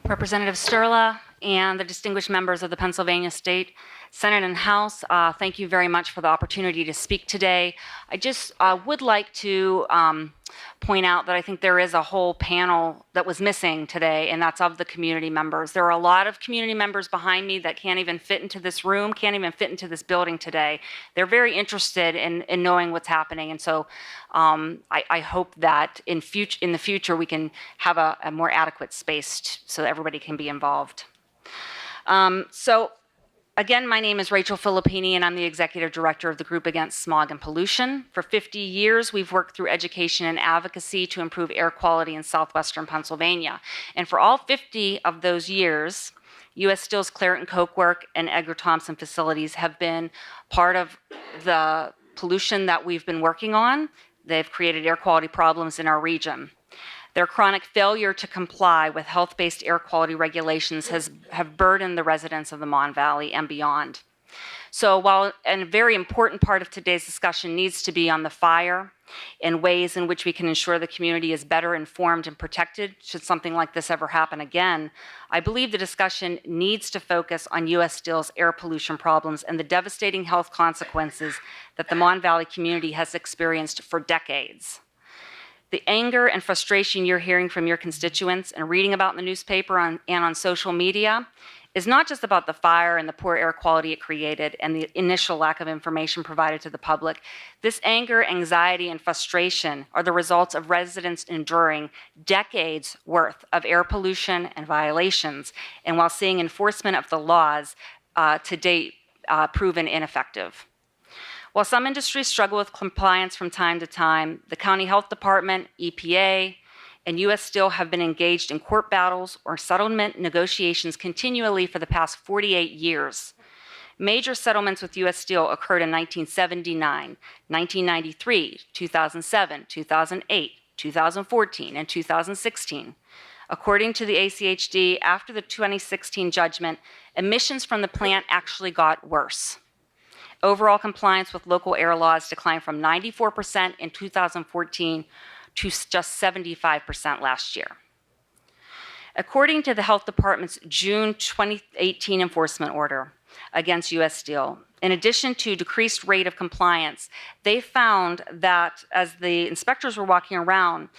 Representative Sturla, and the distinguished members of the Pennsylvania State Senate and House, thank you very much for the opportunity to speak today. I just would like to point out that I think there is a whole panel that was missing today, and that's of the community members. There are a lot of community members behind me that can't even fit into this room, can't even fit into this building today. They're very interested in knowing what's happening, and so I hope that in the future we can have a more adequate space so that everybody can be involved. Again, my name is Rachel Filippini, and I'm the Executive Director of the Group Against Smog and Pollution. For 50 years, we've worked through education and advocacy to improve air quality in southwestern Pennsylvania. And for all 50 of those years, U.S. Steel's Clairton Coke Work and Edgar Thomson facilities have been part of the pollution that we've been working on. They've created air quality problems in our region. Their chronic failure to comply with health-based air quality regulations have burdened the residents of the Mon Valley and beyond. So while a very important part of today's discussion needs to be on the fire and ways in which we can ensure the community is better informed and protected should something like this ever happen again, I believe the discussion needs to focus on U.S. Steel's air pollution problems and the devastating health consequences that the Mon Valley community has experienced for decades. The anger and frustration you're hearing from your constituents and reading about in the newspaper and on social media is not just about the fire and the poor air quality it created and the initial lack of information provided to the public. This anger, anxiety, and frustration are the results of residents enduring decades worth of air pollution and violations, and while seeing enforcement of the laws to date proven ineffective. While some industries struggle with compliance from time to time, the County Health Department, EPA, and U.S. Steel have been engaged in court battles or settlement negotiations continually for the past 48 years. Major settlements with U.S. Steel occurred in 1979, 1993, 2007, 2008, 2014, and 2016. According to the ACHD, after the 2016 judgment, emissions from the plant actually got worse. Overall compliance with local air laws declined from 94% in 2014 to just 75% last year. According to the Health Department's June 2018 enforcement order against U.S. Steel, in addition to decreased rate of compliance, they found that as the inspectors were walking around,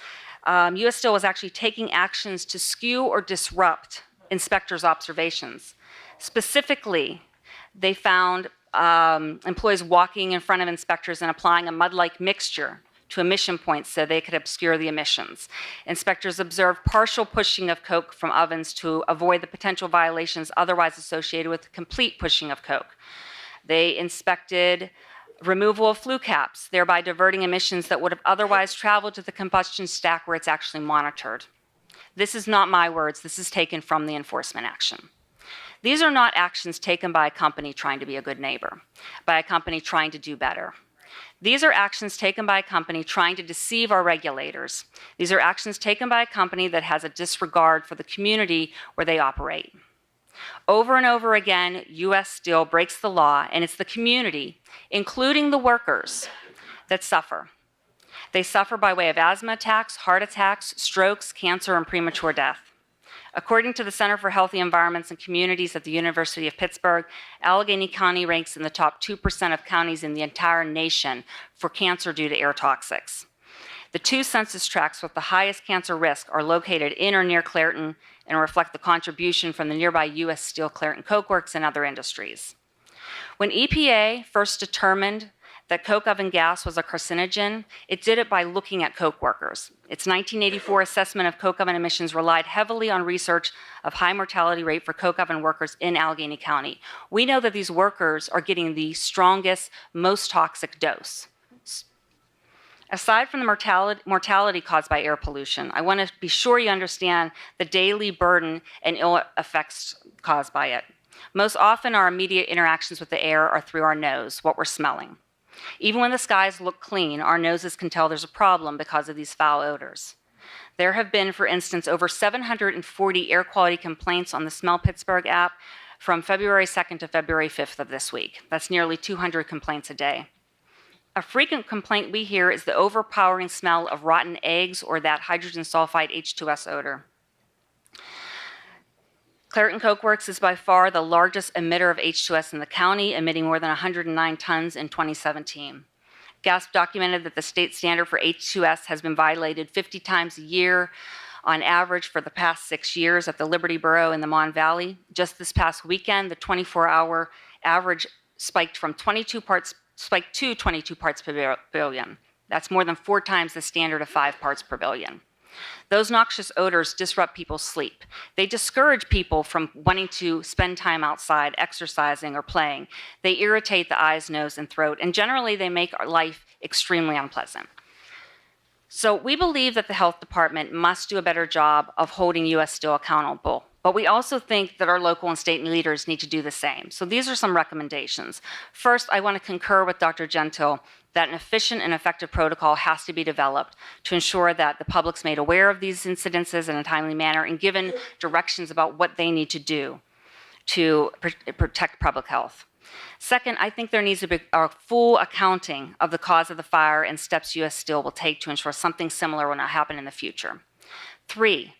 U.S. Steel was actually taking actions to skew or disrupt inspectors' observations. Specifically, they found employees walking in front of inspectors and applying a mud-like mixture to emission points so they could obscure the emissions. Inspectors observed partial pushing of coke from ovens to avoid the potential violations otherwise associated with complete pushing of coke. They inspected removal of flue caps, thereby diverting emissions that would have otherwise traveled to the combustion stack where it's actually monitored. This is not my words, this is taken from the enforcement action. These are not actions taken by a company trying to be a good neighbor, by a company trying to do better. These are actions taken by a company trying to deceive our regulators. These are actions taken by a company that has a disregard for the community where they operate. Over and over again, U.S. Steel breaks the law, and it's the community, including the workers, that suffer. They suffer by way of asthma attacks, heart attacks, strokes, cancer, and premature death. According to the Center for Healthy Environments and Communities at the University of Pittsburgh, Allegheny County ranks in the top 2% of counties in the entire nation for cancer due to air toxics. The two census tracts with the highest cancer risk are located in or near Clairton and reflect the contribution from the nearby U.S. Steel Clairton Coke Works and other industries. When EPA first determined that coke oven gas was a carcinogen, it did it by looking at coke workers. Its 1984 assessment of coke oven emissions relied heavily on research of high mortality rate for coke oven workers in Allegheny County. We know that these workers are getting the strongest, most toxic dose. Aside from the mortality caused by air pollution, I want to be sure you understand the daily burden and ill effects caused by it. Most often, our immediate interactions with the air are through our nose, what we're smelling. Even when the skies look clean, our noses can tell there's a problem because of these foul odors. There have been, for instance, over 740 air quality complaints on the Smell Pittsburgh app from February 2nd to February 5th of this week. That's nearly 200 complaints a day. A frequent complaint we hear is the overpowering smell of rotten eggs or that hydrogen sulfide H2S odor. Clairton Coke Works is by far the largest emitter of H2S in the county, emitting more than 109 tons in 2017. GASP documented that the state standard for H2S has been violated 50 times a year on average for the past 6 years at the Liberty Borough in the Mon Valley. Just this past weekend, the 24-hour average spiked to 22 parts per billion. That's more than 4 times the standard of 5 parts per billion. Those noxious odors disrupt people's sleep. They discourage people from wanting to spend time outside, exercising or playing. They irritate the eyes, nose, and throat, and generally they make our life extremely unpleasant. So we believe that the health department must do a better job of holding U.S. Steel accountable, but we also think that our local and state leaders need to do the same. So these are some recommendations. First, I want to concur with Dr. Gentile that an efficient and effective protocol has to be developed to ensure that the public's made aware of these incidences in a timely manner and given directions about what they need to do to protect public health. Second, I think there needs to be a full accounting of the cause of the fire and steps U.S. Steel will take to ensure something similar will not happen in the future. 3,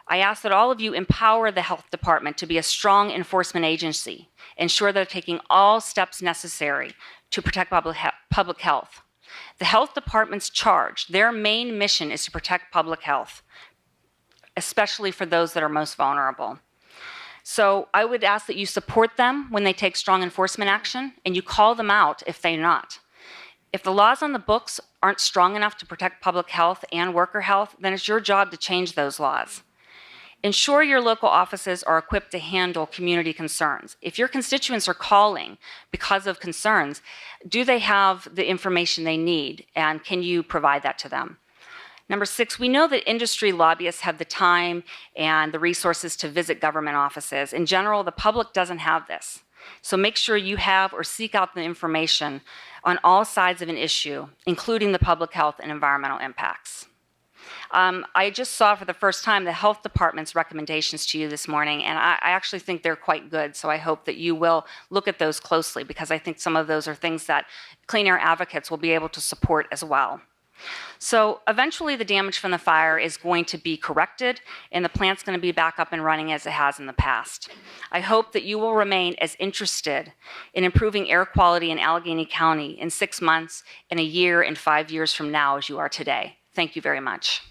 I ask that all of you empower the health department to be a strong enforcement agency, ensure they're taking all steps necessary to protect public health. The health department's charge, their main mission is to protect public health, especially for those that are most vulnerable. So I would ask that you support them when they take strong enforcement action, and you call them out if they're not. If the laws on the books aren't strong enough to protect public health and worker health, then it's your job to change those laws. Ensure your local offices are equipped to handle community concerns. If your constituents are calling because of concerns, do they have the information they need, and can you provide that to them? Number 6, we know that industry lobbyists have the time and the resources to visit government offices. In general, the public doesn't have this. So make sure you have or seek out the information on all sides of an issue, including the public health and environmental impacts. I just saw for the first time the health department's recommendations to you this morning, and I actually think they're quite good, so I hope that you will look at those closely, because I think some of those are things that clean air advocates will be able to support as well. So eventually the damage from the fire is going to be corrected, and the plant's going to be back up and running as it has in the past. I hope that you will remain as interested in improving air quality in Allegheny County in 6 months, in a year, and 5 years from now as you are today. Thank you very much.